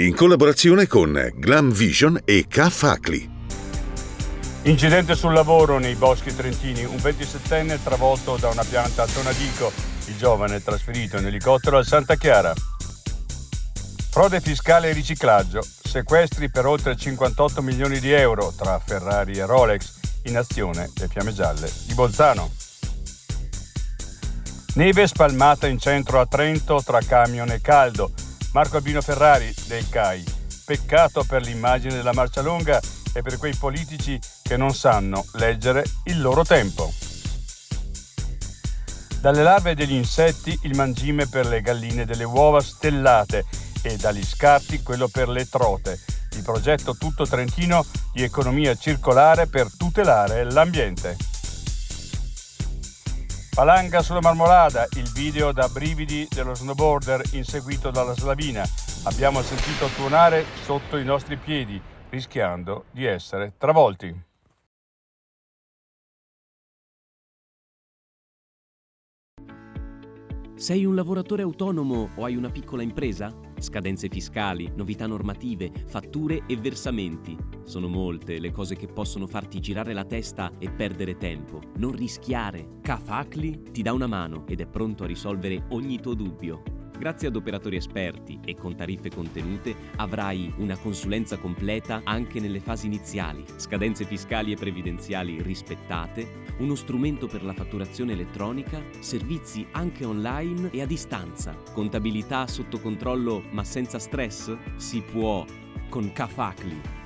in collaborazione con Glam Vision e K-Facli. Incidente sul lavoro nei boschi trentini, un 27enne travolto da una pianta a Tonadico, il giovane trasferito in elicottero a Santa Chiara. Frode fiscale e riciclaggio, sequestri per oltre 58 milioni di euro tra Ferrari e Rolex, in azione le Fiamme Gialle di Bolzano. Neve spalmata in centro a Trento tra camion e caldo. Marco Albino Ferrari del CAI. Peccato per l'immagine della marcia lunga e per quei politici che non sanno leggere il loro tempo. Dalle larve degli insetti il mangime per le galline delle uova stellate e dagli scarti quello per le trote. Il progetto tutto trentino di economia circolare per tutelare l'ambiente. Palanga sulla Marmolada, il video da brividi dello snowboarder inseguito dalla slavina. Abbiamo sentito tuonare sotto i nostri piedi, rischiando di essere travolti. Sei un lavoratore autonomo o hai una piccola impresa? Scadenze fiscali, novità normative, fatture e versamenti. Sono molte le cose che possono farti girare la testa e perdere tempo. Non rischiare. K-Facli ti dà una mano ed è pronto a risolvere ogni tuo dubbio. Grazie ad operatori esperti e con tariffe contenute avrai una consulenza completa anche nelle fasi iniziali, scadenze fiscali e previdenziali rispettate, uno strumento per la fatturazione elettronica, servizi anche online e a distanza, contabilità sotto controllo ma senza stress? Si può con K-Facli.